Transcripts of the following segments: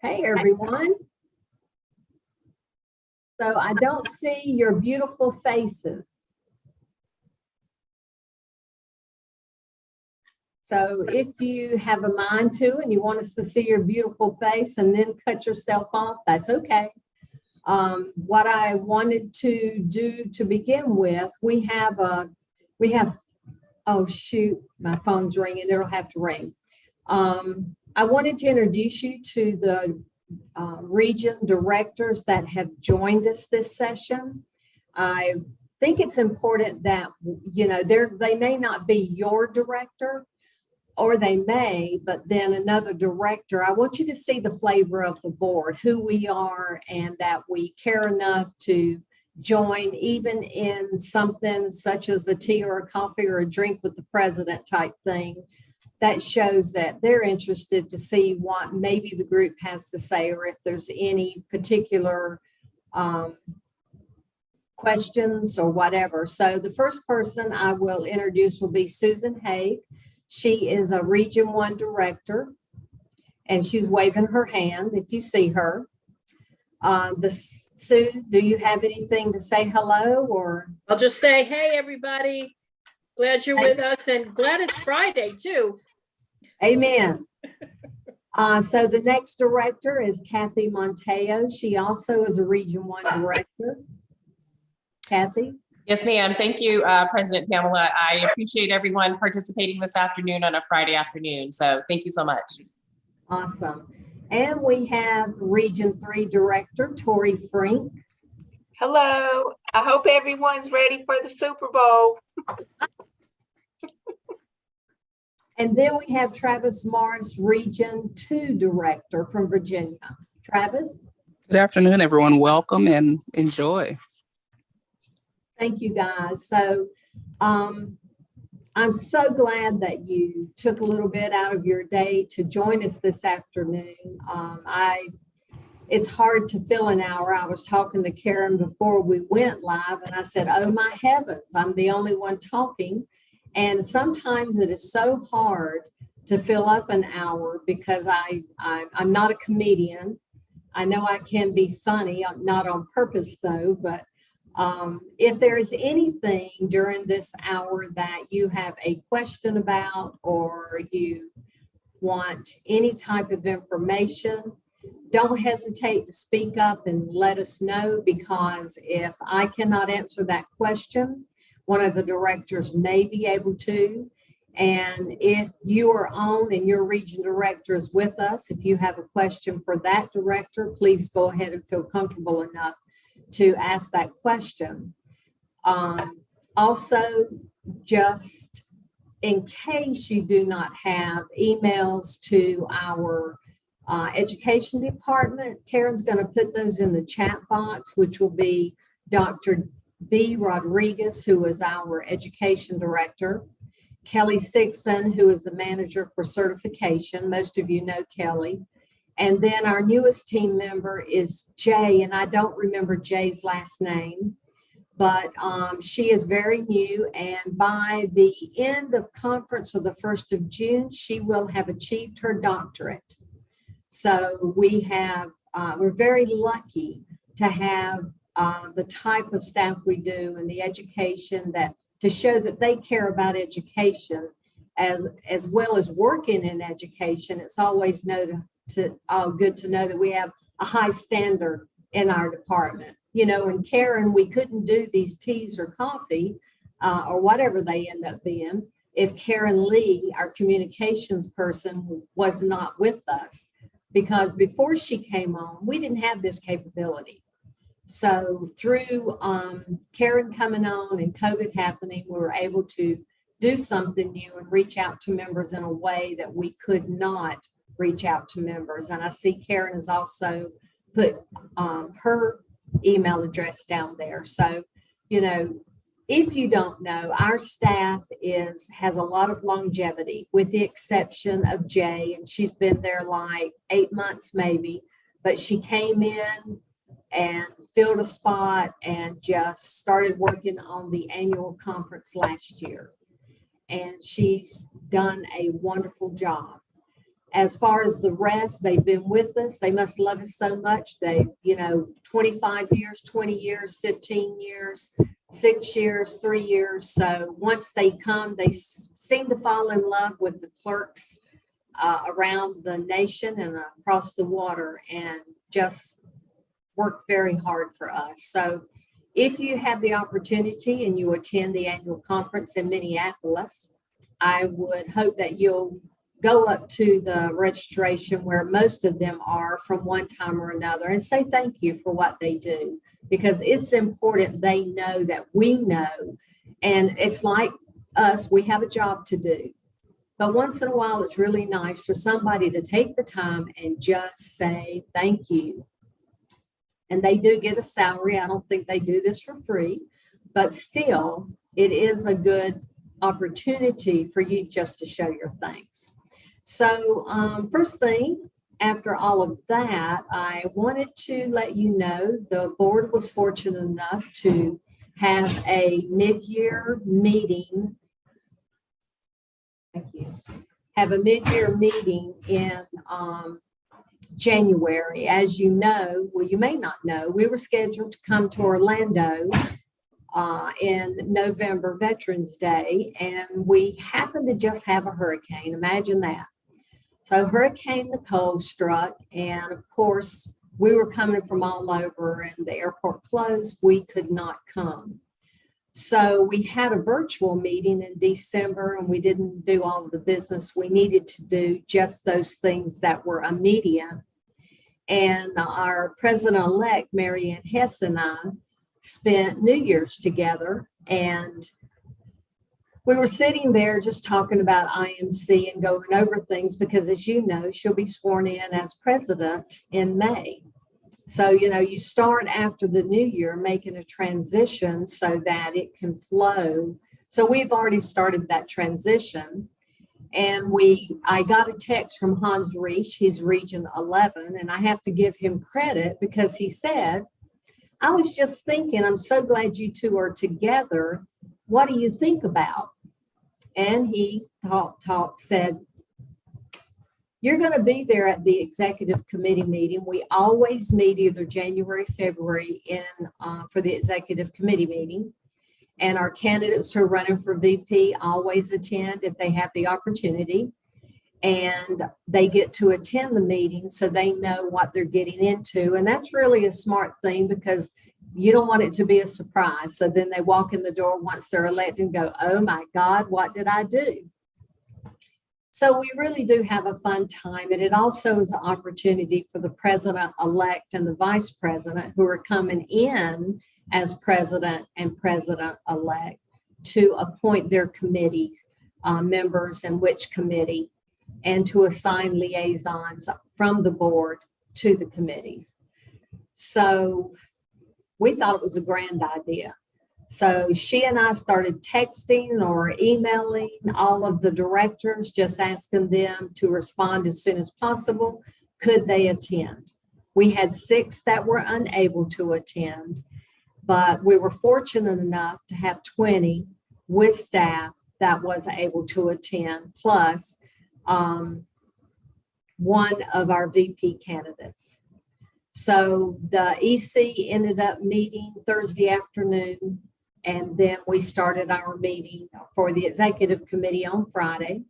Hey, everyone. So I don't see your beautiful faces. So if you have a mind to and you want us to see your beautiful face and then cut yourself off, that's okay. What I wanted to do to begin with, we have, oh shoot, my phone's ringing, it'll have to ring. I wanted to introduce you to the region directors that have joined us this session. I think it's important that, you know, they may not be your director, or they may, but then another director. I want you to see the flavor of the board, who we are, and that we care enough to join even in something such as a tea or a coffee or a drink with the president type thing. That shows that they're interested to see what maybe the group has to say, or if there's any particular questions or whatever. So the first person I will introduce will be Susan Haig. She is a Region 1 director, and she's waving her hand if you see her. Sue, do you have anything to say hello? Or I'll just say, hey, everybody. Glad you're with us, and glad it's Friday, too. Amen. So the next director is Kathy Monteo. She also is a Region 1 director. Kathy? Yes, ma'am. Thank you, President Pamela. I appreciate everyone participating this afternoon on a Friday afternoon. So thank you so much. Awesome. And we have Region 3 Director, Tori Frink. Hello. I hope everyone's ready for the Super Bowl. And then we have Travis Morris, Region 2 Director from Virginia. Travis? Good afternoon, everyone. Welcome and enjoy. Thank you, guys. So I'm so glad that you took a little bit out of your day to join us this afternoon. It's hard to fill an hour. I was talking to Karen before we went live, and I said, oh my heavens, I'm the only one talking. And sometimes it is so hard to fill up an hour because I'm not a comedian. I know I can be funny, not on purpose though, but if there is anything during this hour that you have a question about, or you want any type of information, don't hesitate to speak up and let us know, because if I cannot answer that question, one of the directors may be able to. And if you are on and your region director is with us, if you have a question for that director, please go ahead and feel comfortable enough to ask that question. Also, just in case you do not have emails to our education department, Karen's going to put those in the chat box, which will be Dr. B. Rodriguez, who is our education director, Kelly Sixon, who is the manager for certification. Most of you know Kelly. And then our newest team member is Jay, and I don't remember Jay's last name, but she is very new. And by the end of conference of the 1st of June, she will have achieved her doctorate. So we're very lucky to have the type of staff we do and the education that to show that they care about education as well as working in education. It's always good to know that we have a high standard in our department. You know, and Karen, we couldn't do these teas or coffee or whatever they end up being if Karen Lee, our communications person, was not with us, because before she came on, we didn't have this capability. So through Karen coming on and COVID happening, we were able to do something new and reach out to members in a way that we could not reach out to members. And I see Karen has also put her email address down there. So, you know, if you don't know, our staff has a lot of longevity, with the exception of Jay, and she's been there like 8 months maybe, but she came in and filled a spot and just started working on the annual conference last year. And she's done a wonderful job. As far as the rest, they've been with us. They must love us so much. They, 25 years, 20 years, 15 years, 6 years, 3 years. So once they come, they seem to fall in love with the clerks around the nation and across the water, and just work very hard for us. So if you have the opportunity and you attend the annual conference in Minneapolis, I would hope that you'll go up to the registration where most of them are from one time or another and say thank you for what they do, because it's important they know that we know. And it's like us, we have a job to do. But once in a while, it's really nice for somebody to take the time and just say thank you. And they do get a salary. I don't think they do this for free, but still, it is a good opportunity for you just to show your thanks. So first thing, after all of that, I wanted to let you know the board was fortunate enough to have a mid-year meeting. Thank you. Have a mid-year meeting in January. As you know, well, you may not know, we were scheduled to come to Orlando in November, Veterans Day, and we happened to just have a hurricane. Imagine that. So Hurricane Nicole struck, and of course, we were coming from all over and the airport closed. We could not come. So we had a virtual meeting in December, and we didn't do all of the business we needed to do, just those things that were immediate. And our president-elect, Mary Ann Hess, and I spent New Year's together, and we were sitting there just talking about IMC and going over things because, as you know, she'll be sworn in as president in May. So, you start after the new year making a transition so that it can flow. So we've already started that transition. And I got a text from Hans Reich, he's Region 11, and I have to give him credit because he said, I was just thinking, I'm so glad you two are together. What do you think about? And he said, you're going to be there at the executive committee meeting. We always meet either January, February for the executive committee meeting. And our candidates who are running for VP always attend if they have the opportunity. And they get to attend the meeting so they know what they're getting into. And that's really a smart thing because you don't want it to be a surprise. So then they walk in the door once they're elected and go, oh my God, what did I do? So we really do have a fun time. And it also is an opportunity for the president-elect and the vice president who are coming in as president and president-elect to appoint their committee members and which committee, and to assign liaisons from the board to the committees. So we thought it was a grand idea. So she and I started texting or emailing all of the directors, just asking them to respond as soon as possible. Could they attend? We had 6 that were unable to attend, but we were fortunate enough to have 20 with staff that was able to attend, plus one of our VP candidates. So the EC ended up meeting Thursday afternoon, and then we started our meeting for the executive committee on Friday.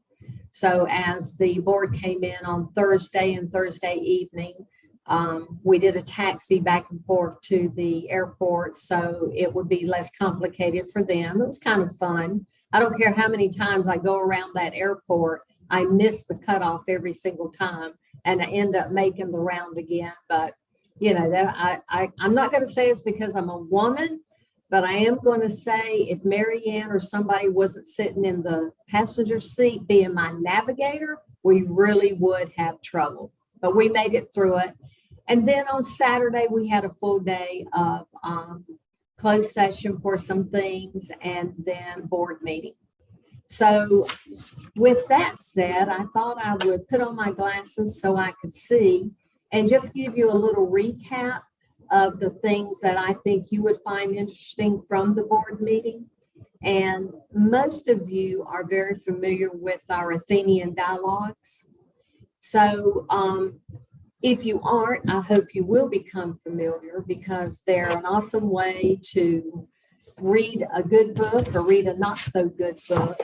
So as the board came in on Thursday and Thursday evening, we did a taxi back and forth to the airport so it would be less complicated for them. It was kind of fun. I don't care how many times I go around that airport, I miss the cutoff every single time, and I end up making the round again. But that I'm not going to say it's because I'm a woman, but I am going to say if Mary Ann or somebody wasn't sitting in the passenger seat being my navigator, we really would have trouble. But we made it through it. And then on Saturday, we had a full day of closed session for some things and then board meeting. So with that said, I thought I would put on my glasses so I could see and just give you a little recap of the things that I think you would find interesting from the board meeting. And most of you are very familiar with our Athenian dialogues. So if you aren't, I hope you will become familiar, because they're an awesome way to read a good book or read a not so good book.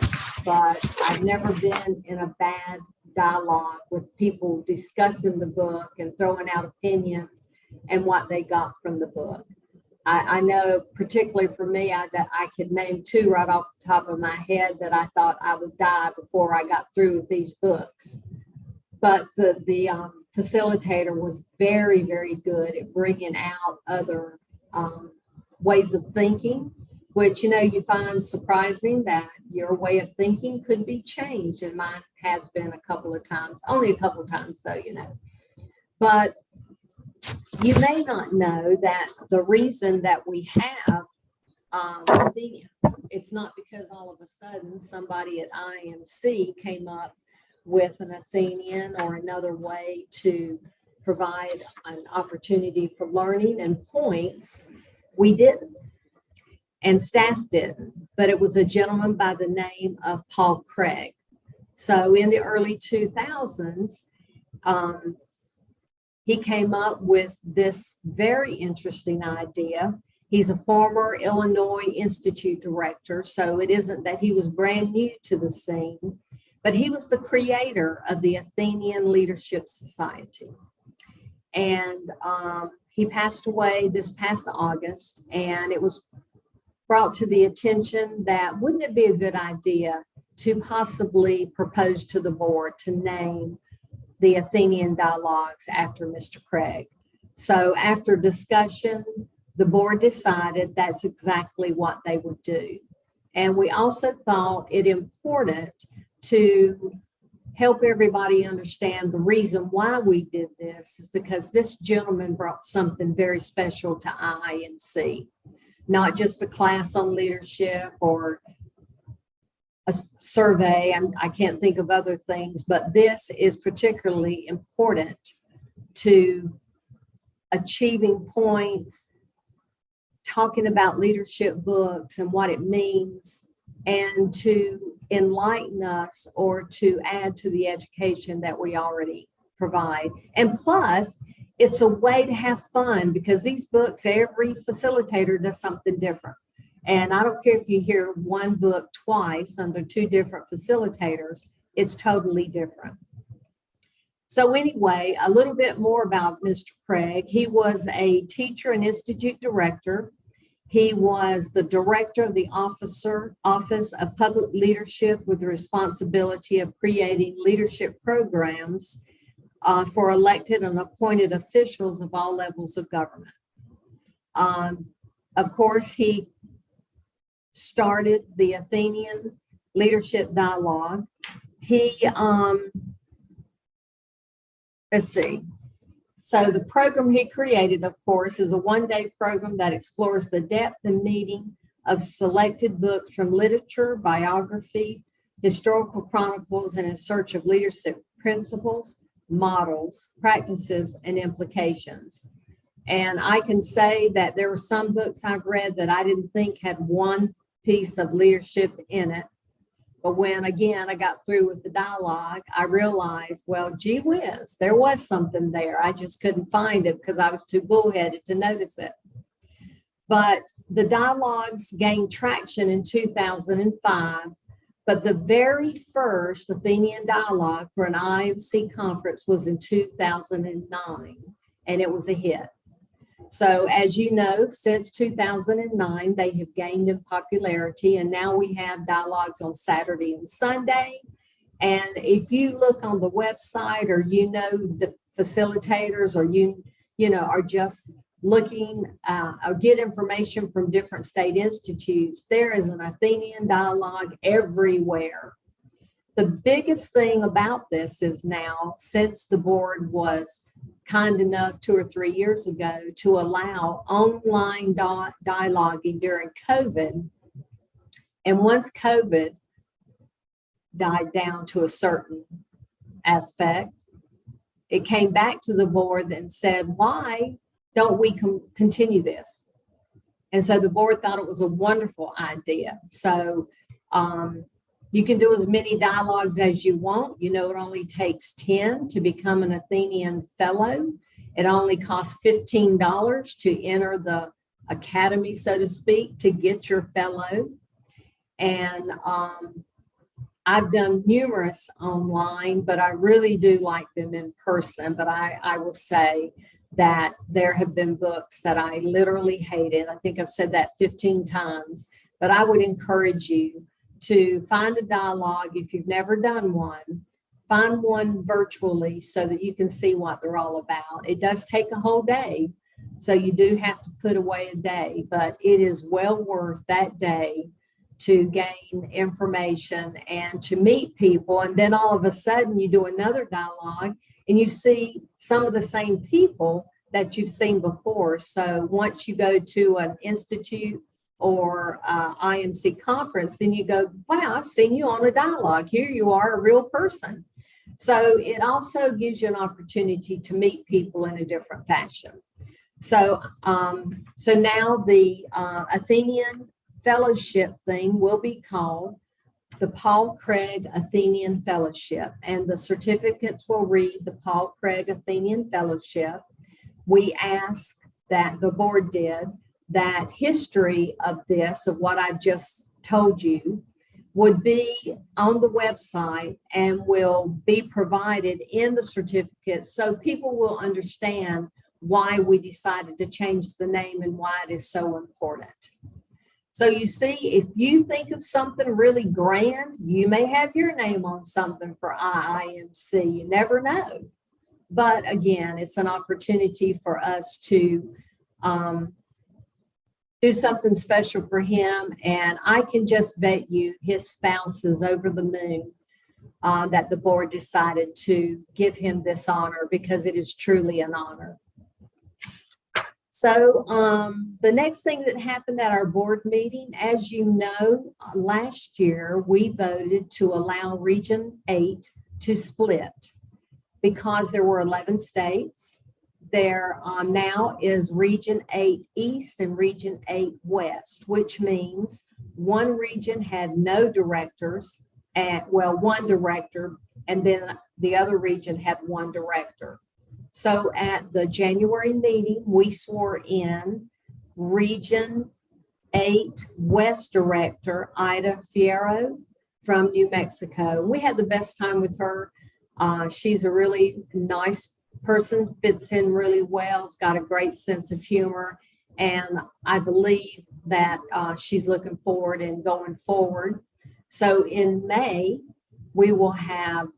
But I've never been in a bad dialogue with people discussing the book and throwing out opinions and what they got from the book. I know, particularly for me, I could name two right off the top of my head that I thought I would die before I got through with these books. But the facilitator was very, very good at bringing out other ways of thinking, which, you know, you find surprising that your way of thinking could be changed. And mine has been a couple of times, only a couple of times though, you know. But you may not know that the reason that we have Athenians, it's not because all of a sudden somebody at IIMC came up with an Athenian or another way to provide an opportunity for learning and points. We didn't, and staff didn't, but it was a gentleman by the name of Paul Craig. So in the early 2000s, he came up with this very interesting idea. He's a former Illinois Institute director, so it isn't that he was brand new to the scene, but he was the creator of the Athenian Leadership Society. And he passed away this past August, and it was brought to the attention that wouldn't it be a good idea to possibly propose to the board to name the Athenian Dialogues after Mr. Craig. So after discussion, the board decided that's exactly what they would do. And we also thought it important to help everybody understand the reason why we did this is because this gentleman brought something very special to IIMC, not just a class on leadership or a survey, and I can't think of other things, but this is particularly important to achieving points, talking about leadership books and what it means, and to enlighten us or to add to the education that we already provide. And plus, it's a way to have fun because these books, every facilitator does something different. And I don't care if you hear one book twice under two different facilitators, it's totally different. So anyway, a little bit more about Mr. Craig. He was a teacher and institute director. He was the director of the Office of Public Leadership with the responsibility of creating leadership programs for elected and appointed officials of all levels of government. Of course, he started the Athenian Leadership Dialogue. He, let's see. So the program he created, of course, is a one-day program that explores the depth and meaning of selected books from literature, biography, historical chronicles, and in search of leadership principles, models, practices, and implications. And I can say that there were some books I've read that I didn't think had one piece of leadership in it. But when, again, I got through with the dialogue, I realized, well, gee whiz, there was something there. I just couldn't find it because I was too bullheaded to notice it. But the dialogues gained traction in 2005. But the very first Athenian dialogue for an IIMC conference was in 2009, and it was a hit. So as you know, since 2009, they have gained in popularity, and now we have dialogues on Saturday and Sunday. And if you look on the website, or you know the facilitators, or you know are just looking or get information from different state institutes, there is an Athenian dialogue everywhere. The biggest thing about this is now, since the board was kind enough 2 or 3 years ago to allow online dialoguing during COVID. And once COVID died down to a certain aspect, it came back to the board and said, why don't we continue this? And so the board thought it was a wonderful idea. So You can do as many dialogues as you want. You know, it only takes 10 to become an Athenian Fellow. It only costs $15 to enter the academy, so to speak, to get your fellow. And I've done numerous online, but I really do like them in person. But I will say that there have been books that I literally hated. I think I've said that 15 times, but I would encourage you to find a dialogue. If you've never done one, find one virtually so that you can see what they're all about. It does take a whole day, so you do have to put away a day, but it is well worth that day to gain information and to meet people. And then all of a sudden you do another dialogue and you see some of the same people that you've seen before. So once you go to an institute or IMC conference, then you go, wow, I've seen you on a dialogue. Here you are, a real person. So it also gives you an opportunity to meet people in a different fashion. So, so now the Athenian Fellowship thing will be called the Paul Craig Athenian Fellowship, and the certificates will read the Paul Craig Athenian Fellowship. We ask that the board did that history of this, of what I've just told you, would be on the website and will be provided in the certificate so people will understand why we decided to change the name and why it is so important. So you see, if you think of something really grand, you may have your name on something for IIMC. You never know. But again, it's an opportunity for us to do something special for him. And I can just bet you his spouse is over the moon that the board decided to give him this honor, because it is truly an honor. So the next thing that happened at our board meeting, as you know, last year we voted to allow Region 8 to split because there were 11 states. There now is Region 8 East and Region 8 West, which means one region had no directors, and well, one director, and then the other region had one director. So at the January meeting, we swore in Region 8 West Director, Ida Fierro from New Mexico. We had the best time with her. She's a really nice person, fits in really well, has got a great sense of humor. And I believe that she's looking forward and going forward. So in May, we will have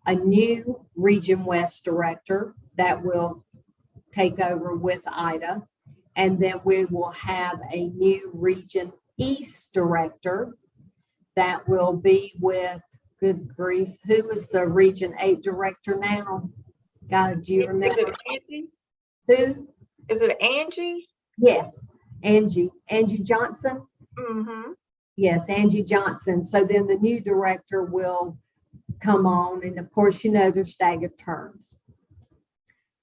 a new Region West Director that will take over with Ida. And then we will have a new Region East Director that will be with, good grief, who is the Region 8 Director now? God, do you remember? Is it Angie? Who? Is it Angie? Yes, Angie Johnson. Mm-hmm. Yes, Angie Johnson. So then the new director will come on. And of course, you know, they're staggered terms.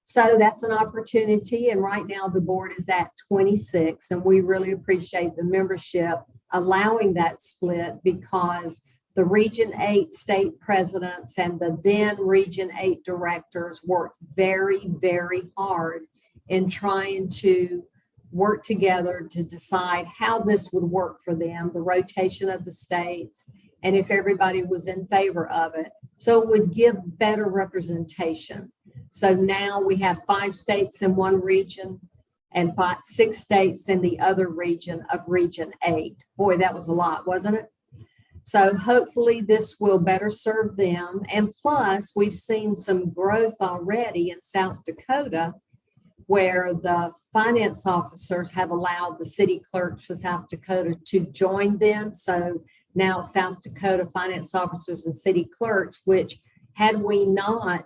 So that's an opportunity. And right now the board is at 26. And we really appreciate the membership allowing that split, because the Region 8 state presidents and the then Region 8 directors worked very, very hard in trying to work together to decide how this would work for them, the rotation of the states, and if everybody was in favor of it. So it would give better representation. So now we have 5 states in one region and 6 states in the other region of Region 8. Boy, that was a lot, wasn't it? So hopefully this will better serve them. And plus, we've seen some growth already in South Dakota, where the finance officers have allowed the city clerks for South Dakota to join them. So now South Dakota finance officers and city clerks, which had we not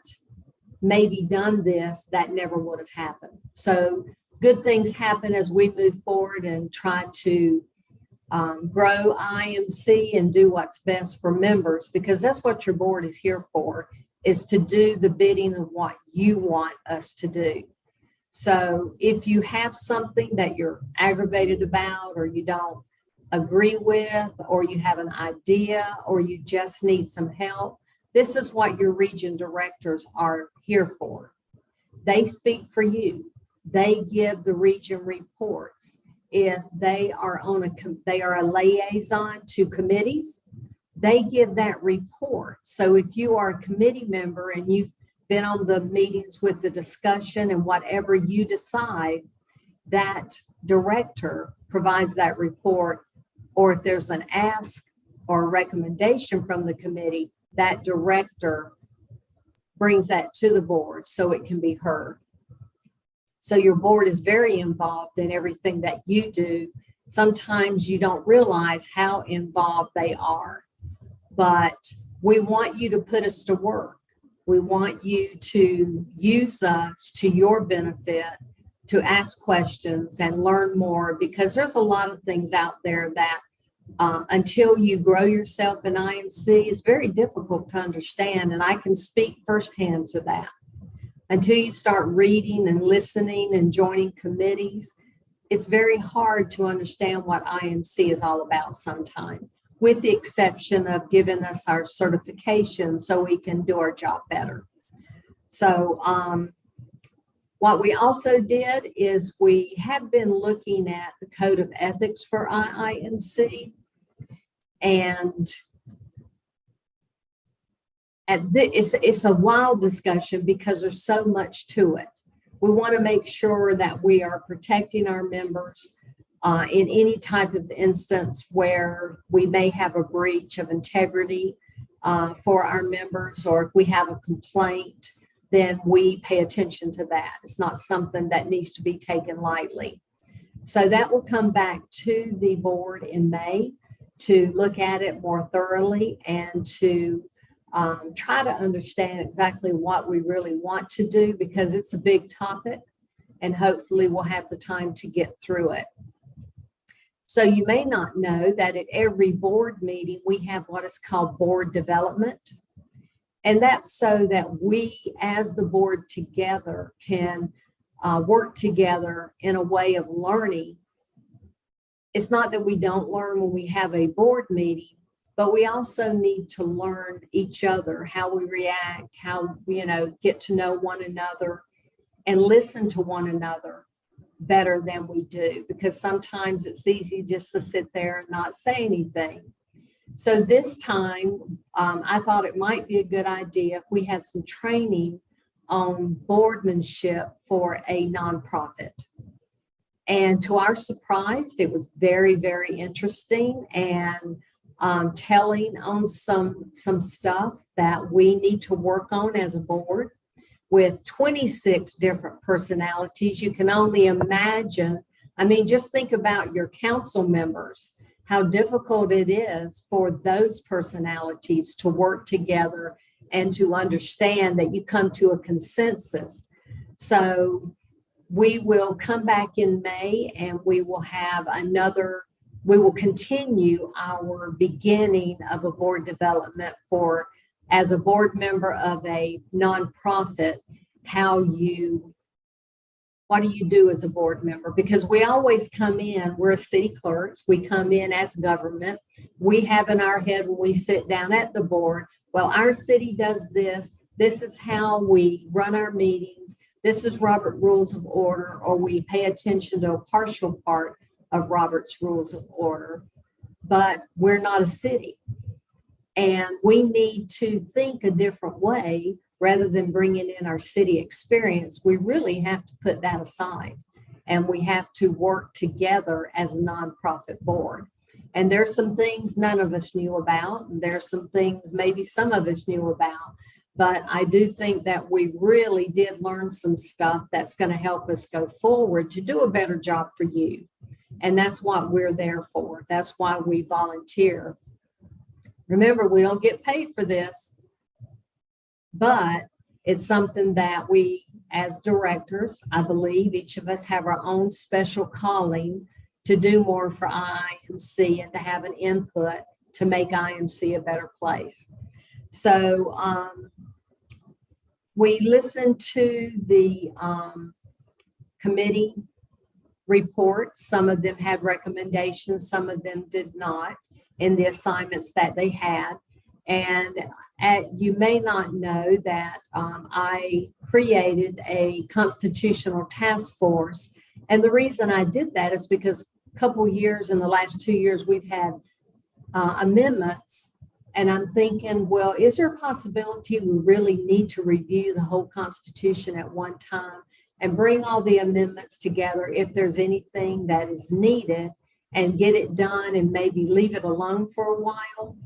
maybe done this, that never would have happened. So good things happen as we move forward and try to grow IMC and do what's best for members, because that's what your board is here for, is to do the bidding of what you want us to do. So if you have something that you're aggravated about or you don't agree with, or you have an idea, or you just need some help, this is what your region directors are here for. They speak for you. They give the region reports. If they are they are a liaison to committees, they give that report. So if you are a committee member and you've been on the meetings with the discussion and whatever you decide, that director provides that report. Or if there's an ask or a recommendation from the committee, that director brings that to the board so it can be heard. So your board is very involved in everything that you do. Sometimes you don't realize how involved they are, but we want you to put us to work. We want you to use us to your benefit, to ask questions and learn more, because there's a lot of things out there that until you grow yourself in IMC, it's very difficult to understand. And I can speak firsthand to that. Until you start reading and listening and joining committees, it's very hard to understand what IMC is all about sometimes, with the exception of giving us our certification so we can do our job better. So what we also did is we have been looking at the code of ethics for IIMC, and it's a wild discussion because there's so much to it. We want to make sure that we are protecting our members in any type of instance where we may have a breach of integrity for our members, or if we have a complaint, then we pay attention to that. It's not something that needs to be taken lightly. So that will come back to the board in May to look at it more thoroughly and to try to understand exactly what we really want to do, because it's a big topic and hopefully we'll have the time to get through it. So you may not know that at every board meeting, we have what is called board development. And that's so that we as the board together can work together in a way of learning. It's not that we don't learn when we have a board meeting, but we also need to learn each other, how we react, how we, get to know one another and listen to one another better than we do, because sometimes it's easy just to sit there and not say anything. So this time, I thought it might be a good idea if we had some training on boardmanship for a nonprofit. And to our surprise, it was very, very interesting and telling on some stuff that we need to work on as a board. With 26 different personalities, you can only imagine. I mean, just think about your council members, how difficult it is for those personalities to work together and to understand that you come to a consensus. So we will come back in May and we will have we will continue our beginning of a board development for, as a board member of a nonprofit, what do you do as a board member? Because we always come in, we're city clerks, we come in as government. We have in our head when we sit down at the board, well, our city does this. This is how we run our meetings. This is Robert Rules of Order, or we pay attention to a partial part of Robert's Rules of Order, but we're not a city. And we need to think a different way rather than bringing in our city experience. We really have to put that aside and we have to work together as a nonprofit board. And there's some things none of us knew about, and there's some things maybe some of us knew about, but I do think that we really did learn some stuff that's going to help us go forward to do a better job for you. And that's what we're there for. That's why we volunteer. Remember, we don't get paid for this, but it's something that we, as directors, I believe each of us have our own special calling to do more for IIMC and to have an input to make IMC a better place. So we listened to the committee reports. Some of them had recommendations, some of them did not in the assignments that they had. And you may not know that I created a constitutional task force. And the reason I did that is because a couple years, in the last 2 years, we've had amendments. And I'm thinking, well, is there a possibility we really need to review the whole Constitution at one time and bring all the amendments together if there's anything that is needed, and get it done and maybe leave it alone for a while?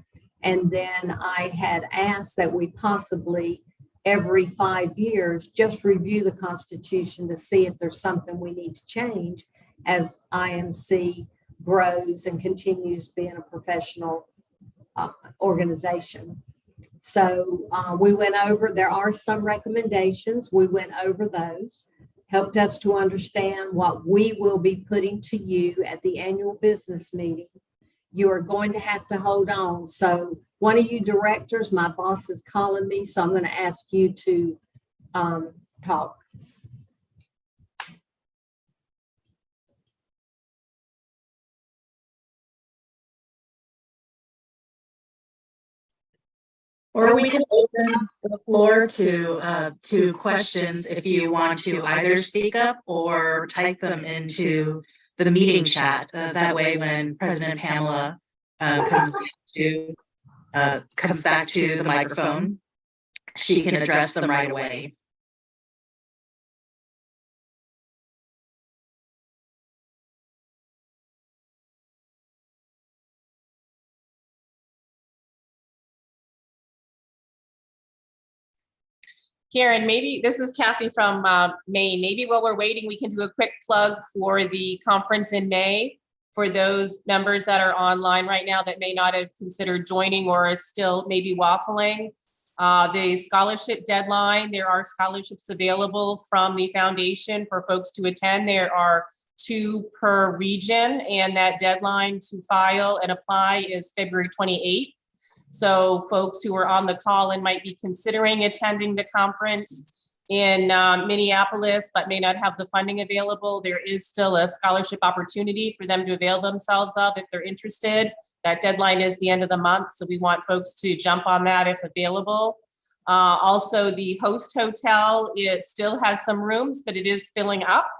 And then I had asked that we possibly every 5 years just review the Constitution to see if there's something we need to change as IMC grows and continues being a professional organization. So we went over, there are some recommendations. We went over those, helped us to understand what we will be putting to you at the annual business meeting. You are going to have to hold on. So one of you directors, my boss is calling me, so I'm going to ask you to talk. Or we can open the floor to questions if you want to either speak up or type them into the meeting chat. That way, when President Pamela comes back to the microphone, she can address them right away. Karen, maybe this is Kathy from Maine. Maybe while we're waiting, we can do a quick plug for the conference in May for those members that are online right now that may not have considered joining or are still maybe waffling. The scholarship deadline, there are scholarships available from the foundation for folks to attend. There are 2 per region, and that deadline to file and apply is February 28th. So folks who are on the call and might be considering attending the conference in Minneapolis, but may not have the funding available, there is still a scholarship opportunity for them to avail themselves of if they're interested. That deadline is the end of the month, so we want folks to jump on that if available. Also, the host hotel, it still has some rooms, but it is filling up.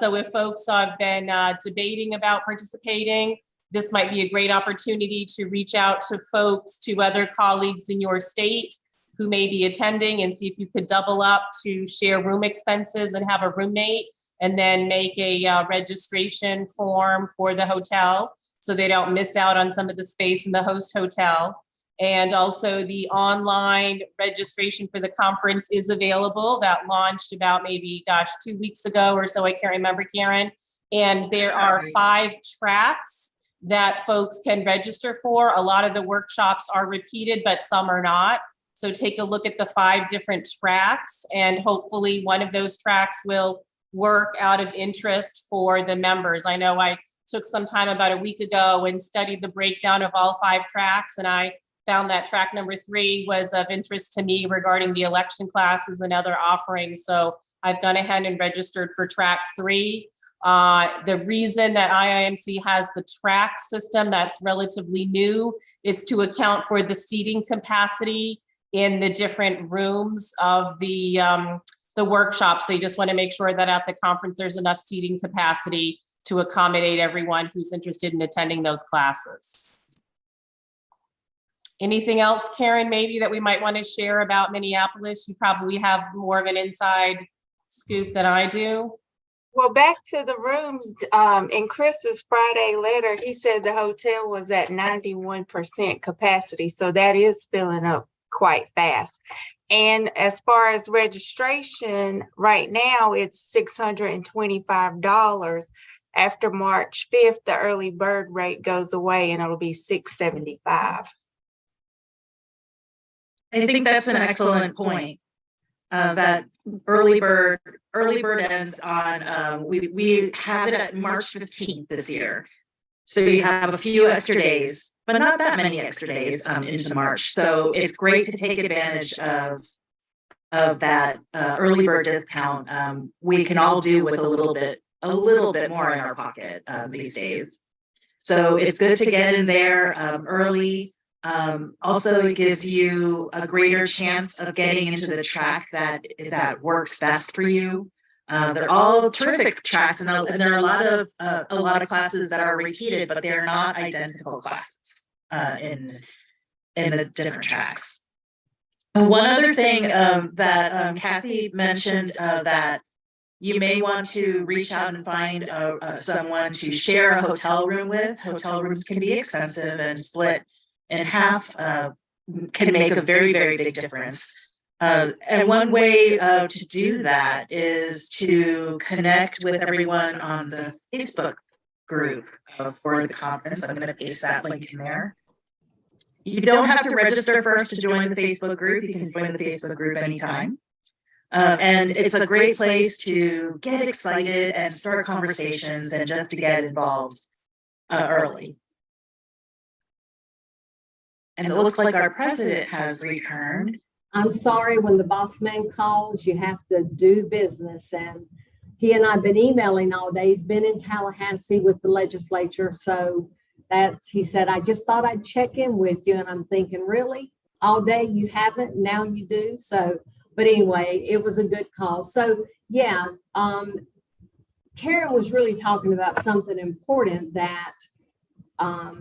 So if folks have been debating about participating, this might be a great opportunity to reach out to folks, to other colleagues in your state who may be attending, and see if you could double up to share room expenses and have a roommate, and then make a registration form for the hotel so they don't miss out on some of the space in the host hotel. And also the online registration for the conference is available. That launched about maybe, 2 weeks ago or so. I can't remember, Karen. And there are 5 tracks that folks can register for. A lot of the workshops are repeated, but some are not. So take a look at the 5 different tracks, and hopefully one of those tracks will work out of interest for the members. I know I took some time about a week ago and studied the breakdown of all 5 tracks, and I found that track number 3 was of interest to me regarding the election classes and other offerings. So I've gone ahead and registered for track 3. The reason that IIMC has the track system that's relatively new is to account for the seating capacity in the different rooms of the workshops. They just want to make sure that at the conference there's enough seating capacity to accommodate everyone who's interested in attending those classes. Anything else, Karen, maybe that we might want to share about Minneapolis? You probably have more of an inside scoop than I do. Well, back to the rooms, in Chris's Friday letter, he said the hotel was at 91% capacity. So that is filling up quite fast. And as far as registration, right now it's $625. After March 5th, the early bird rate goes away and it'll be $675. I think that's an excellent point. That early bird ends on, we have it at March 15th this year. So you have a few extra days, but not that many extra days into March. So it's great to take advantage of that early bird discount. We can all do with a little bit a little bit more in our pocket these days. So it's good to get in there early. Also, it gives you a greater chance of getting into the track that works best for you. They're all terrific tracks, and there are a lot of classes that are repeated, but they're not identical classes in the different tracks. One other thing that Kathy mentioned that you may want to reach out and find someone to share a hotel room with. Hotel rooms can be expensive, and split in half can make a very, very big difference. And one way to do that is to connect with everyone on the Facebook group for the conference. I'm going to paste that link in there. You don't have to register first to join the Facebook group. You can join the Facebook group anytime. And it's a great place to get excited and start conversations and just to get involved early. And it looks like our president has returned. I'm sorry, when the boss man calls, you have to do business. And he and I have been emailing all day. He's been in Tallahassee with the legislature. So he said, I just thought I'd check in with you. And I'm thinking, really? All day you haven't, now you do. So, but anyway, it was a good call. So yeah, Karen was really talking about something important, that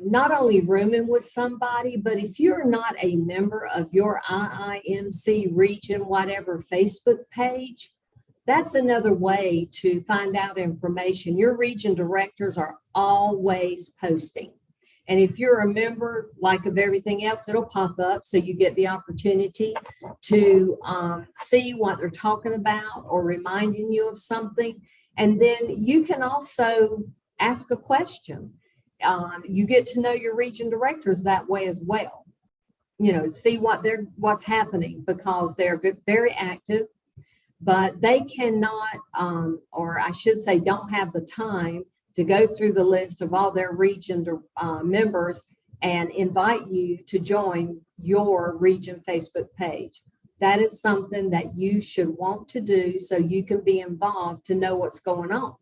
not only rooming with somebody, but if you're not a member of your IIMC region, whatever Facebook page, that's another way to find out information. Your region directors are always posting. And if you're a member, like of everything else, it'll pop up. So you get the opportunity to see what they're talking about or reminding you of something. And then you can also ask a question. You get to know your region directors that way as well. You know, see what's happening, because they're very active, but they cannot, or I should say, don't have the time to go through the list of all their region members and invite you to join your region Facebook page. That is something that you should want to do so you can be involved to know what's going on.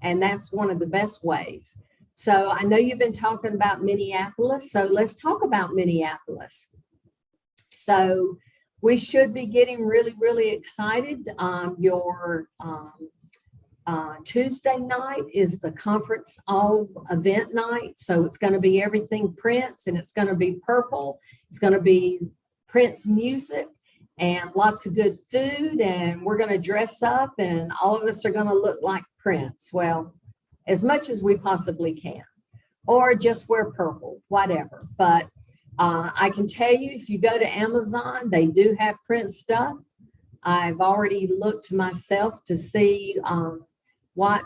And that's one of the best ways. So I know you've been talking about Minneapolis, so let's talk about Minneapolis. So we should be getting really, really excited. Your Tuesday night is the conference all event night. So it's going to be everything Prince, and it's going to be purple. It's going to be Prince music and lots of good food. And we're going to dress up, and all of us are going to look like Prince. Well, as much as we possibly can, or just wear purple, whatever. But I can tell you, if you go to Amazon, they do have Prince stuff. I've already looked myself to see what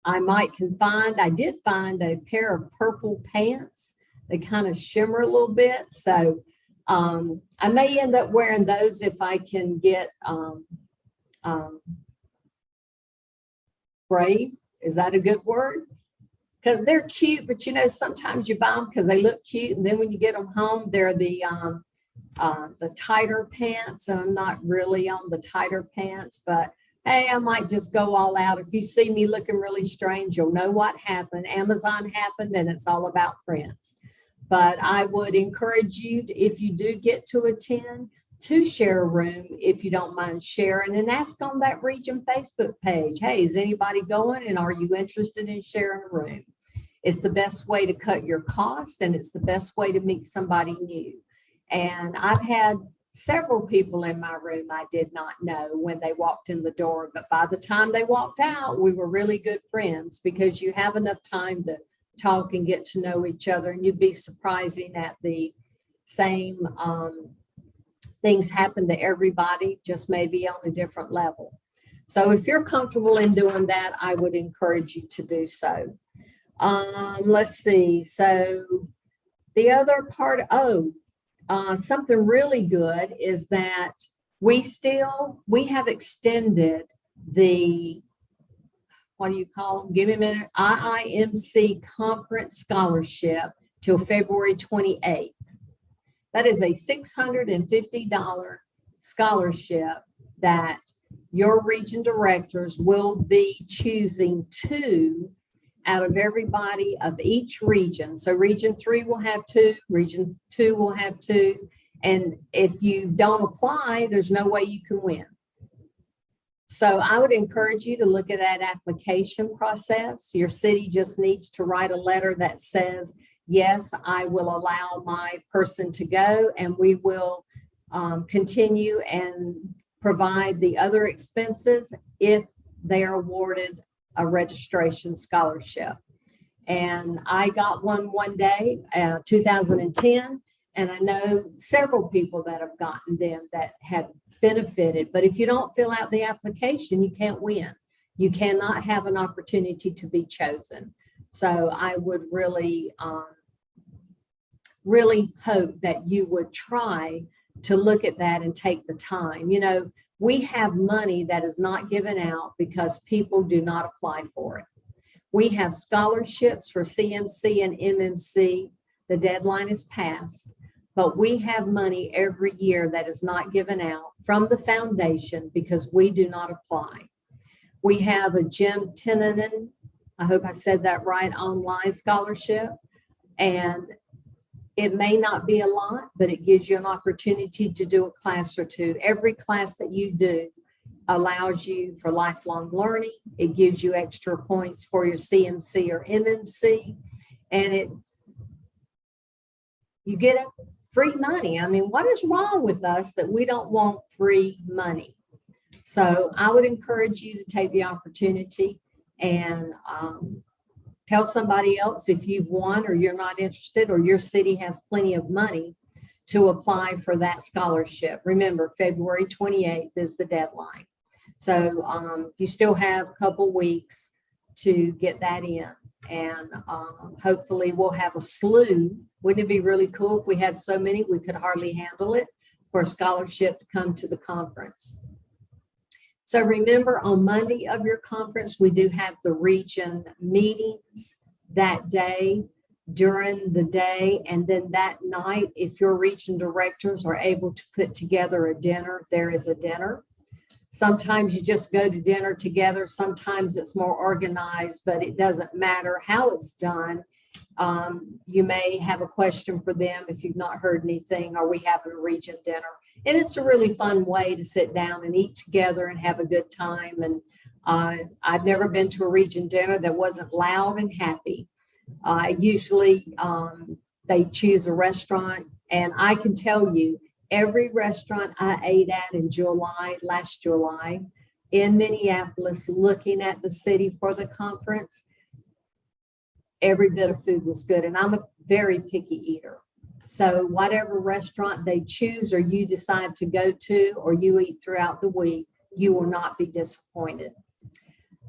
I might can find. I did find a pair of purple pants. They kind of shimmer a little bit. So I may end up wearing those if I can get brave. Is that a good word? Because they're cute, but you know, sometimes you buy them because they look cute, and then when you get them home, they're the tighter pants. And I'm not really on the tighter pants, but hey, I might just go all out. If you see me looking really strange, you'll know what happened. Amazon happened, and it's all about Prince. But I would encourage you, if you do get to attend, to share a room, if you don't mind sharing, and ask on that region Facebook page, hey, is anybody going, and are you interested in sharing a room? It's the best way to cut your costs, and it's the best way to meet somebody new. And I've had several people in my room I did not know when they walked in the door, but by the time they walked out, we were really good friends, because you have enough time to talk and get to know each other, and you'd be surprising at the same things happen to everybody, just maybe on a different level. So if you're comfortable in doing that, I would encourage you to do so. Let's see. So the other part, something really good is that we have extended the, what do you call them? Give me a minute. IIMC Conference Scholarship till February 28th. That is a $650 scholarship that your region directors will be choosing 2 out of everybody of each region. So region 3 will have 2, region 2 will have 2. And if you don't apply, there's no way you can win. So I would encourage you to look at that application process. Your city just needs to write a letter that says, yes, I will allow my person to go, and we will continue and provide the other expenses if they are awarded a registration scholarship. And I got one day, 2010, and I know several people that have gotten them that have benefited. But if you don't fill out the application, you can't win. You cannot have an opportunity to be chosen. So I would really, really hope that you would try to look at that and take the time. You know, we have money that is not given out because people do not apply for it. We have scholarships for CMC and MMC. The deadline is passed, but we have money every year that is not given out from the foundation because we do not apply. We have a Jim Tinanen, I hope I said that right, online scholarship. And it may not be a lot, but it gives you an opportunity to do a class or 2. Every class that you do allows you for lifelong learning. It gives you extra points for your CMC or MMC, and you get free money. I mean, what is wrong with us that we don't want free money? So I would encourage you to take the opportunity and tell somebody else if you've won or you're not interested or your city has plenty of money to apply for that scholarship. Remember, February 28th is the deadline. So you still have a couple weeks to get that in. And hopefully we'll have a slew. Wouldn't it be really cool if we had so many we could hardly handle it for a scholarship to come to the conference? So remember, on Monday of your conference, we do have the region meetings that day, during the day, and then that night, if your region directors are able to put together a dinner, there is a dinner. Sometimes you just go to dinner together. Sometimes it's more organized, but it doesn't matter how it's done. You may have a question for them if you've not heard anything. Are we having a region dinner? And it's a really fun way to sit down and eat together and have a good time. And I've never been to a region dinner that wasn't loud and happy. Usually they choose a restaurant, and I can tell you, every restaurant I ate at in last July, in Minneapolis, looking at the city for the conference, every bit of food was good. And I'm a very picky eater. So whatever restaurant they choose or you decide to go to or you eat throughout the week, you will not be disappointed.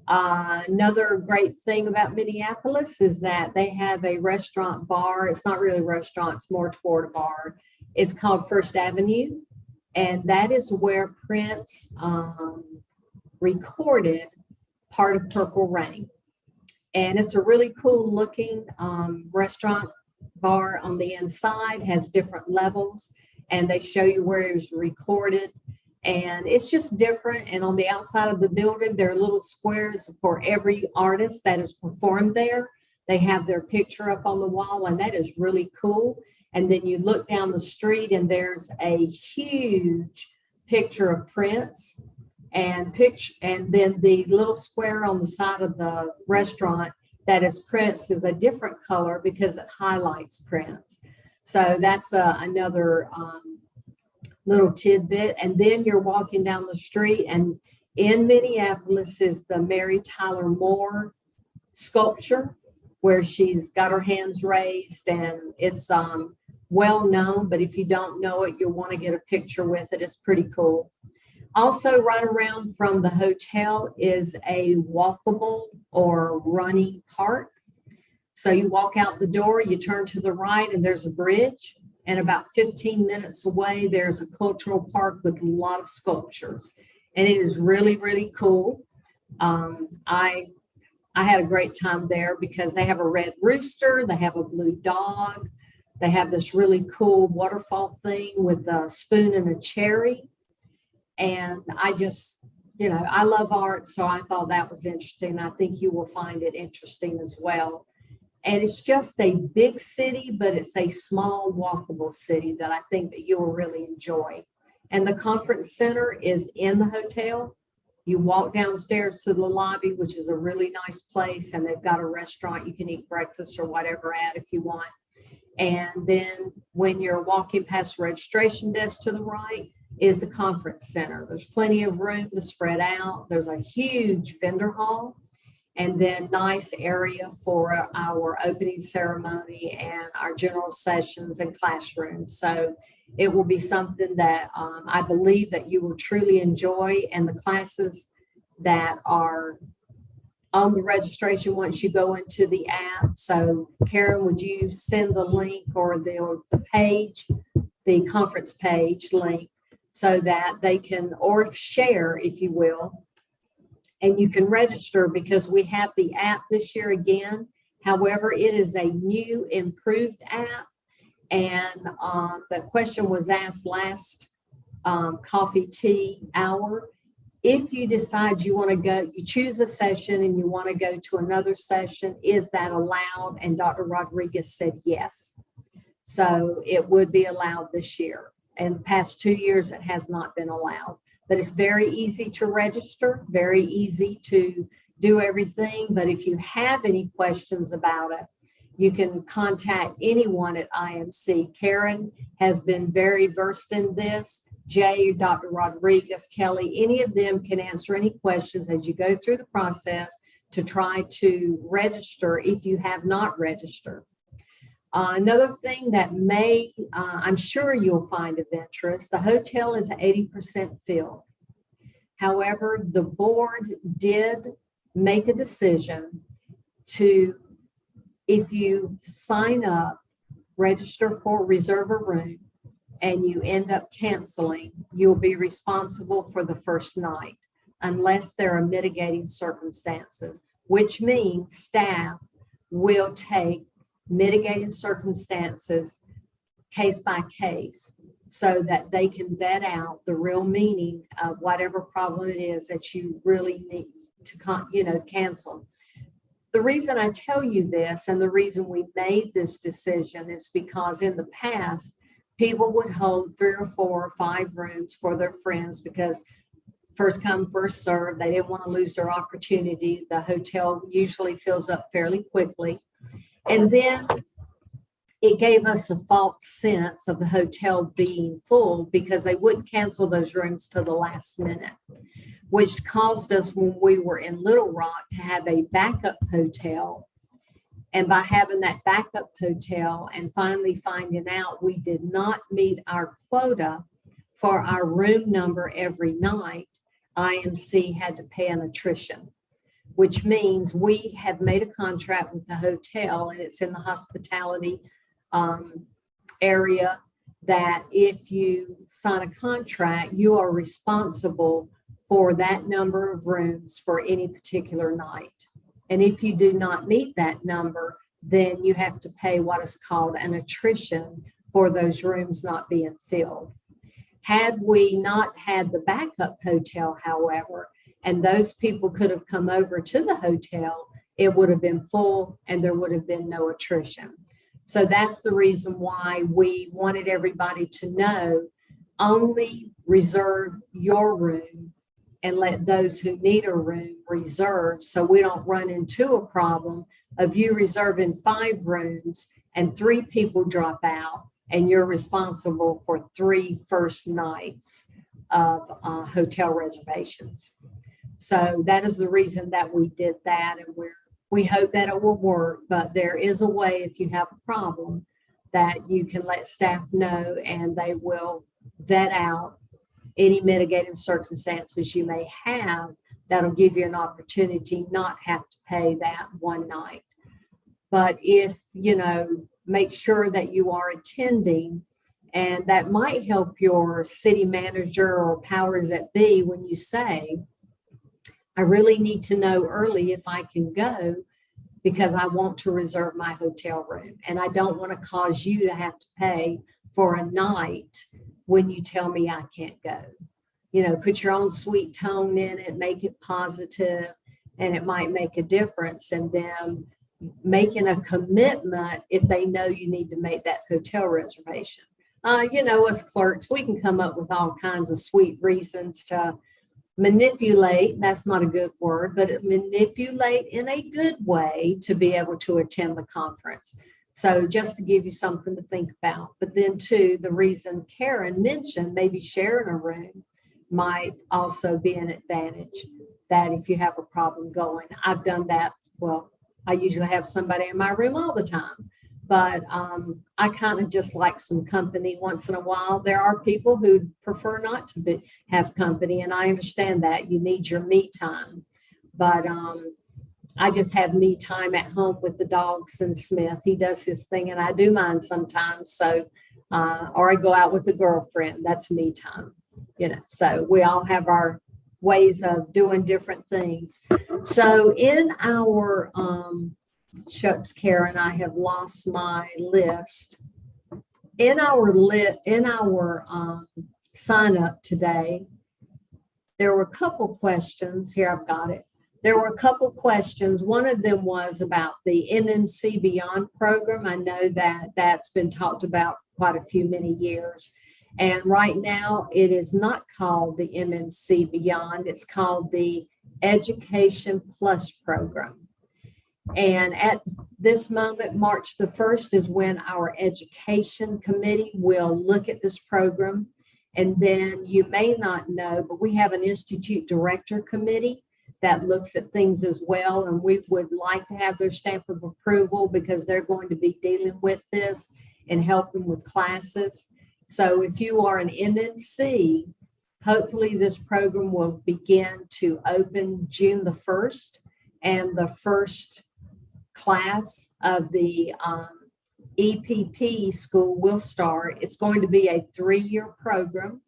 Another great thing about Minneapolis is that they have a restaurant bar. It's not really a restaurant, it's more toward a bar. It's called First Avenue, and that is where Prince recorded part of Purple Rain. And it's a really cool looking restaurant bar on the inside, has different levels, and they show you where it was recorded. And it's just different. And on the outside of the building, there are little squares for every artist that has performed there. They have their picture up on the wall, and that is really cool. And then you look down the street and there's a huge picture of Prince, and then the little square on the side of the restaurant that is Prince is a different color because it highlights Prince. So that's another little tidbit. And then you're walking down the street, and in Minneapolis is the Mary Tyler Moore sculpture where she's got her hands raised, and it's well known, but if you don't know it, you'll want to get a picture with it. It's pretty cool. Also, right around from the hotel is a walkable or running park. So you walk out the door, you turn to the right, and there's a bridge. And about 15 minutes away, there's a cultural park with a lot of sculptures. And it is really, really cool. I had a great time there because they have a red rooster, they have a blue dog, they have this really cool waterfall thing with a spoon and a cherry. And I just, I love art, so I thought that was interesting. I think you will find it interesting as well. And it's just a big city, but it's a small walkable city that I think that you will really enjoy. And the conference center is in the hotel. You walk downstairs to the lobby, which is a really nice place, and they've got a restaurant you can eat breakfast or whatever at if you want. And then when you're walking past the registration desk to the right is the conference center. There's plenty of room to spread out. There's a huge vendor hall, and then nice area for our opening ceremony and our general sessions and classrooms. So it will be something that I believe that you will truly enjoy, and the classes that are on the registration once you go into the app. So Karen, would you send the link or the page, the conference page link, so that they can, or share, if you will, and you can register, because we have the app this year again. However, it is a new improved app. And the question was asked last coffee tea hour. If you decide you want to go, you choose a session and you want to go to another session, is that allowed? And Dr. Rodriguez said yes. So it would be allowed this year. In the past 2 years, it has not been allowed. But it's very easy to register, very easy to do everything. But if you have any questions about it, you can contact anyone at IMC. Karen has been very versed in this. Jay, Dr. Rodriguez, Kelly, any of them can answer any questions as you go through the process to try to register if you have not registered. Another thing that I'm sure you'll find of interest, the hotel is 80% filled. However, the board did make a decision to, if you sign up, register for reserve a room, and you end up canceling, you'll be responsible for the first night unless there are mitigating circumstances, which means staff will take mitigating circumstances case by case so that they can vet out the real meaning of whatever problem it is that you really need to cancel. The reason I tell you this, and the reason we made this decision, is because in the past, people would hold 3 or 4 or 5 rooms for their friends because first come, first serve. They didn't want to lose their opportunity. The hotel usually fills up fairly quickly. And then it gave us a false sense of the hotel being full because they wouldn't cancel those rooms till the last minute, which caused us, when we were in Little Rock, to have a backup hotel. And by having that backup hotel and finally finding out we did not meet our quota for our room number every night, IMC had to pay an attrition, which means we have made a contract with the hotel, and it's in the hospitality area, that if you sign a contract, you are responsible for that number of rooms for any particular night. And if you do not meet that number, then you have to pay what is called an attrition for those rooms not being filled. Had we not had the backup hotel, however, and those people could have come over to the hotel, it would have been full and there would have been no attrition. So that's the reason why we wanted everybody to know, only reserve your room and let those who need a room reserve, so we don't run into a problem of you reserving 5 rooms and 3 people drop out and you're responsible for 3 first nights of hotel reservations. So that is the reason that we did that, and we hope that it will work, but there is a way, if you have a problem, that you can let staff know and they will vet out any mitigating circumstances you may have that'll give you an opportunity not have to pay that one night. But if, make sure that you are attending, and that might help your city manager or powers that be when you say, I really need to know early if I can go because I want to reserve my hotel room, and I don't want to cause you to have to pay for a night when you tell me I can't go. put your own sweet tone in it, make it positive, and it might make a difference. And then making a commitment if they know you need to make that hotel reservation. As clerks, we can come up with all kinds of sweet reasons to manipulate. That's not a good word, but manipulate in a good way to be able to attend the conference. So just to give you something to think about. But then too, the reason Karen mentioned maybe sharing a room might also be an advantage, that if you have a problem going. I've done that. Well, I usually have somebody in my room all the time, but I kind of just like some company once in a while. There are people who prefer not to have company, and I understand that. You need your me time. But I just have me time at home with the dogs and Smith. He does his thing, and I do mine sometimes. So, or I go out with a girlfriend. That's me time. So we all have our ways of doing different things. So in our shucks, Karen, I have lost my list. In our sign up today, there were a couple questions. Here, I've got it. There were a couple questions. One of them was about the MMC Beyond program. I know that that's been talked about quite many years. And right now, it is not called the MMC Beyond. It's called the Education Plus program. And at this moment, March the 1st is when our education committee will look at this program. And then you may not know, but we have an institute director committee that looks at things as well. And we would like to have their stamp of approval because they're going to be dealing with this and helping with classes. So if you are an MMC, hopefully this program will begin to open June the 1st, and the first class of the EPP school will start. It's going to be a 3-year program,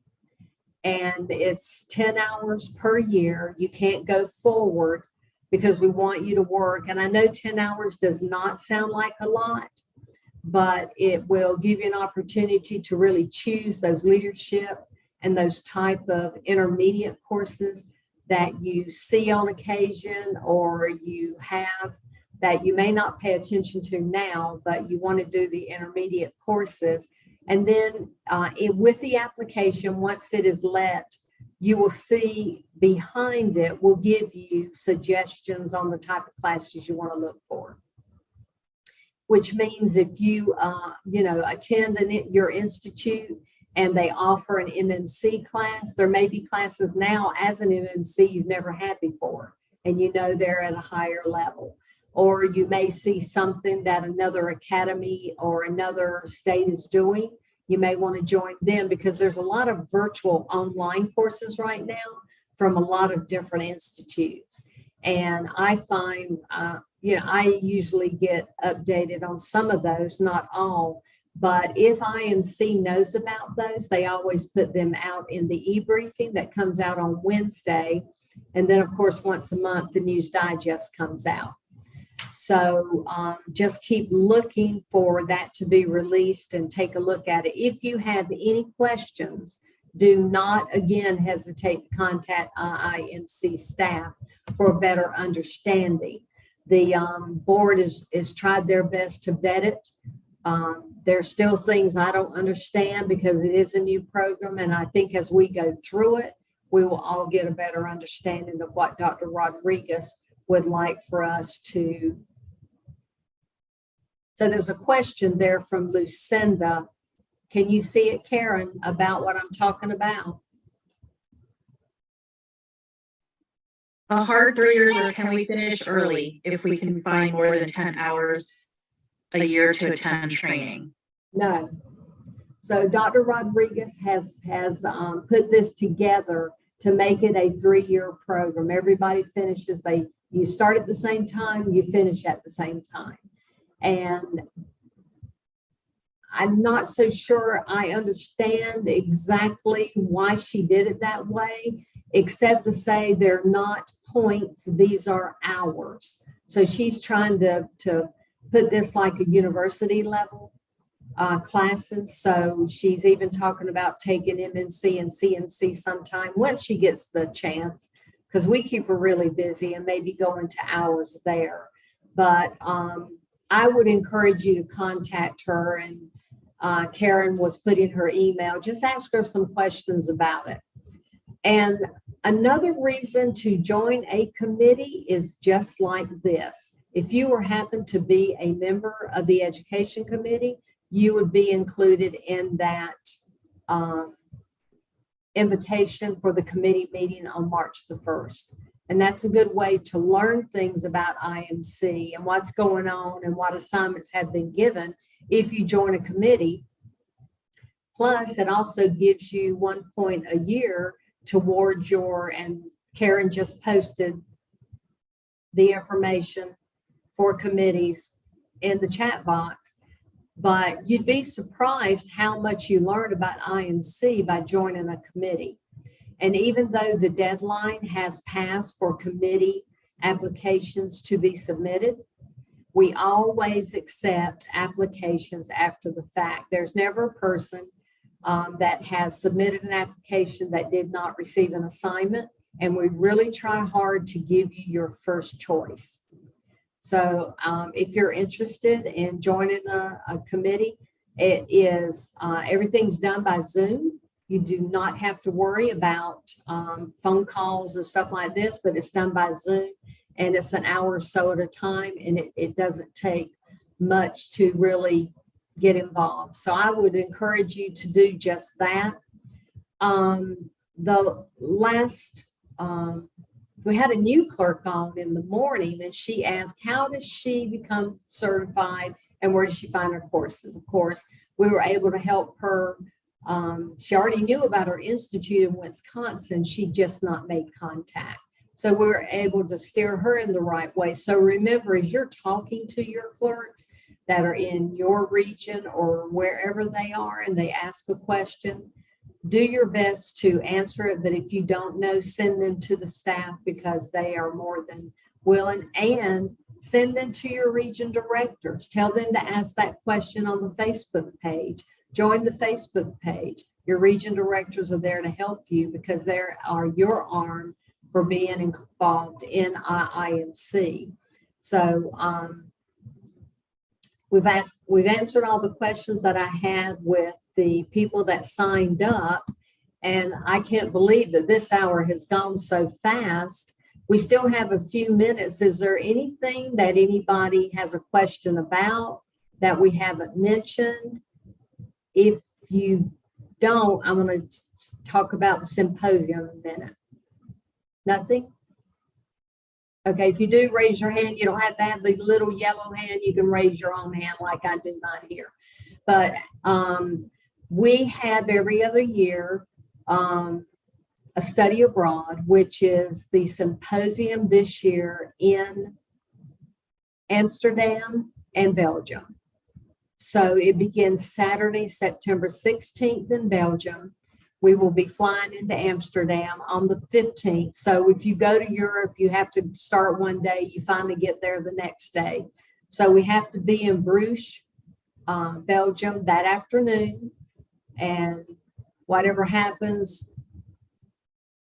and it's 10 hours per year. You can't go forward because we want you to work. And I know 10 hours does not sound like a lot, but it will give you an opportunity to really choose those leadership and those type of intermediate courses that you see on occasion, or you have that you may not pay attention to now, but you want to do the intermediate courses. And then with the application, once it is let, you will see behind it will give you suggestions on the type of classes you want to look for. Which means if you, attend your institute and they offer an MMC class, there may be classes now as an MMC you've never had before, and they're at a higher level. Or you may see something that another academy or another state is doing. You may want to join them because there's a lot of virtual online courses right now from a lot of different institutes. And I find, I usually get updated on some of those, not all, but if IMC knows about those, they always put them out in the e-briefing that comes out on Wednesday. And then of course, once a month, the News Digest comes out. So just keep looking for that to be released and take a look at it. If you have any questions, do not again hesitate to contact IIMC staff for a better understanding. The board is tried their best to vet it. There's still things I don't understand because it is a new program. And I think as we go through it, we will all get a better understanding of what Dr. Rodriguez would like for us to. So there's a question there from Lucinda. Can you see it, Karen, about what I'm talking about? A hard 3 years, or can we finish early if we can find more than 10 hours a year to attend training? No. So Dr. Rodriguez has put this together to make it a 3-year program. Everybody finishes, you start at the same time, you finish at the same time. And I'm not so sure I understand exactly why she did it that way, except to say they're not points, these are hours. So she's trying to put this like a university level classes. So she's even talking about taking MMC and CMC sometime once she gets the chance, because we keep her really busy and maybe go into hours there. But I would encourage you to contact her, and Karen was putting her email. Just ask her some questions about it. And another reason to join a committee is just like this. If you were happen to be a member of the education committee, you would be included in that invitation for the committee meeting on March the 1st. And that's a good way to learn things about IMC and what's going on and what assignments have been given if you join a committee. Plus, it also gives you 1 point a year towards your, and Karen just posted the information for committees in the chat box. But you'd be surprised how much you learn about IMC by joining a committee. And even though the deadline has passed for committee applications to be submitted, we always accept applications after the fact. There's never a person that has submitted an application that did not receive an assignment, and we really try hard to give you your first choice. So if you're interested in joining a committee, it is, everything's done by Zoom. You do not have to worry about phone calls and stuff like this, but it's done by Zoom, and it's an hour or so at a time, and it doesn't take much to really get involved. So I would encourage you to do just that. The last, we had a new clerk on in the morning, and she asked, how does she become certified and where does she find her courses? Of course, we were able to help her. She already knew about her institute in Wisconsin. She just not made contact. So we were able to steer her in the right way. So remember, as you're talking to your clerks that are in your region or wherever they are, and they ask a question, do your best to answer it. But if you don't know, send them to the staff, because they are more than willing, and send them to your region directors. Tell them to ask that question on the Facebook page. Join the Facebook page. Your region directors are there to help you, because they are your arm for being involved in IIMC. So we've answered all the questions that I had with the people that signed up, and I can't believe that this hour has gone so fast. We still have a few minutes. Is there anything that anybody has a question about that we haven't mentioned? If you don't, I'm going to talk about the symposium in a minute. Nothing? Okay, if you do, raise your hand. You don't have to have the little yellow hand. You can raise your own hand like I do mine here. But we have every other year a study abroad, which is the symposium this year in Amsterdam and Belgium. So it begins Saturday, September 16th in Belgium. We will be flying into Amsterdam on the 15th. So if you go to Europe, you have to start one day, you finally get there the next day. So we have to be in Bruges, Belgium that afternoon, and whatever happens,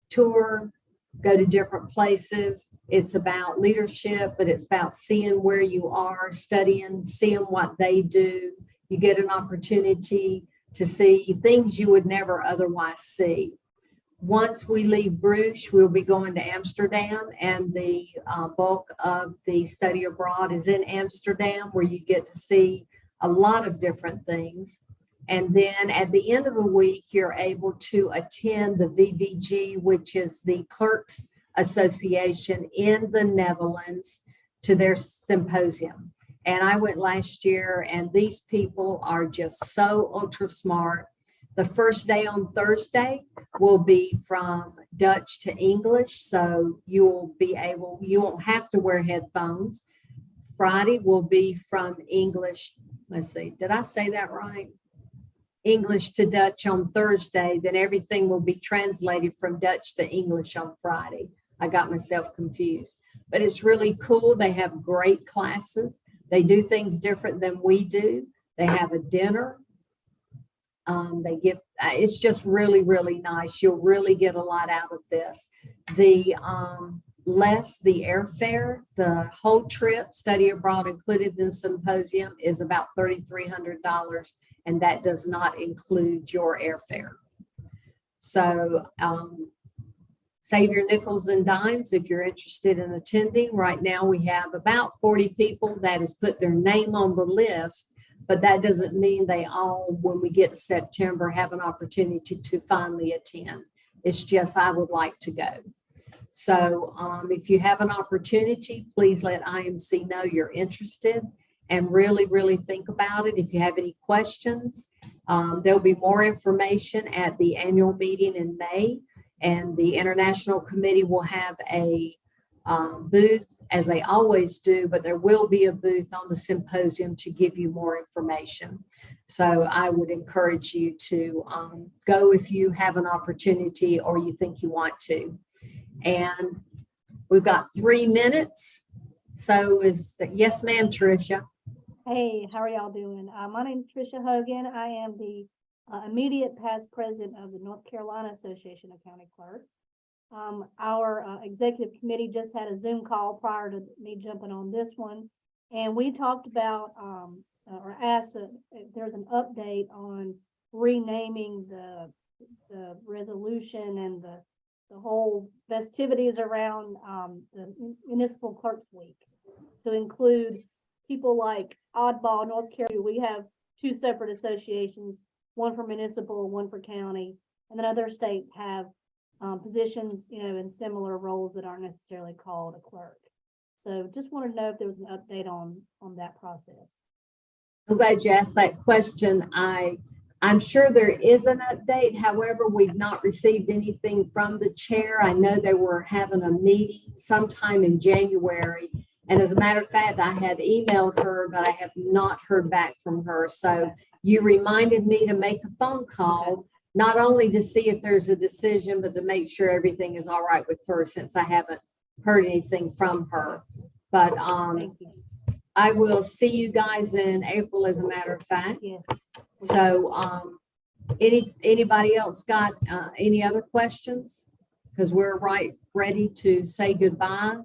tour, go to different places. It's about leadership, but it's about seeing where you are, studying, seeing what they do. You get an opportunity to see things you would never otherwise see. Once we leave Bruges, we'll be going to Amsterdam, and the bulk of the study abroad is in Amsterdam, where you get to see a lot of different things. And then at the end of the week, you're able to attend the VVG, which is the Clerks Association in the Netherlands, to their symposium. And I went last year, and these people are just so ultra smart. The first day on Thursday will be from Dutch to English. So you won't have to wear headphones. Friday will be from English. Let's see, did I say that right? English to Dutch on Thursday, then everything will be translated from Dutch to English on Friday. I got myself confused, but it's really cool. They have great classes. They do things different than we do. They have a dinner. They give, it's just really, really nice. You'll really get a lot out of this. The less the airfare, the whole trip, study abroad included in the symposium, is about $3,300, and that does not include your airfare. So save your nickels and dimes if you're interested in attending. Right now we have about 40 people that has put their name on the list, but that doesn't mean they all, when we get to September, have an opportunity to finally attend. It's just, I would like to go. So if you have an opportunity, please let IMC know you're interested and really, really think about it. If you have any questions, there'll be more information at the annual meeting in May, and the International Committee will have a booth, as they always do, but there will be a booth on the symposium to give you more information. So I would encourage you to go if you have an opportunity or you think you want to. And we've got 3 minutes. So yes, ma'am, Tricia. Hey, how are y'all doing? My name is Tricia Hogan. I am the immediate past president of the North Carolina Association of County Clerks. Our executive committee just had a Zoom call prior to me jumping on this one. And we talked about or asked if there's an update on renaming the resolution and the whole festivities around the Municipal Clerks Week to include people like Oddball, North Carolina. We have 2 separate associations, one for municipal, one for county, and then other states have positions, you know, in similar roles that aren't necessarily called a clerk. So just wanted to know if there was an update on that process. I'm glad you asked that question. I'm sure there is an update. However, we've not received anything from the chair. I know they were having a meeting sometime in January. And as a matter of fact, I had emailed her, but I have not heard back from her. So you reminded me to make a phone call, not only to see if there's a decision, but to make sure everything is all right with her, since I haven't heard anything from her. But Thank you. I will see you guys in April, as a matter of fact. Yes. So anybody else got any other questions? Because we're ready to say goodbye.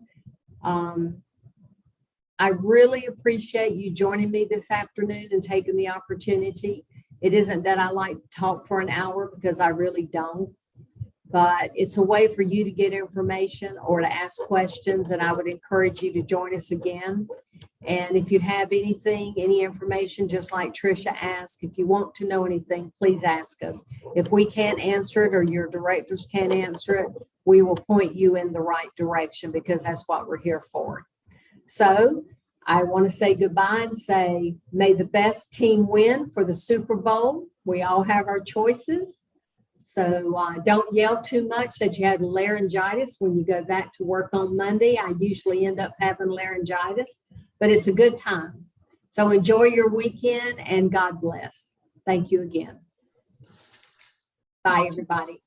I really appreciate you joining me this afternoon and taking the opportunity. It isn't that I like to talk for an hour, because I really don't, but it's a way for you to get information or to ask questions, and I would encourage you to join us again. And if you have anything, any information, just like Tricia asked, if you want to know anything, please ask us. If we can't answer it or your directors can't answer it, we will point you in the right direction, because that's what we're here for. So I want to say goodbye and say, may the best team win for the Super Bowl. We all have our choices. So don't yell too much that you have laryngitis when you go back to work on Monday. I usually end up having laryngitis, but it's a good time. So enjoy your weekend and God bless. Thank you again. Bye, everybody.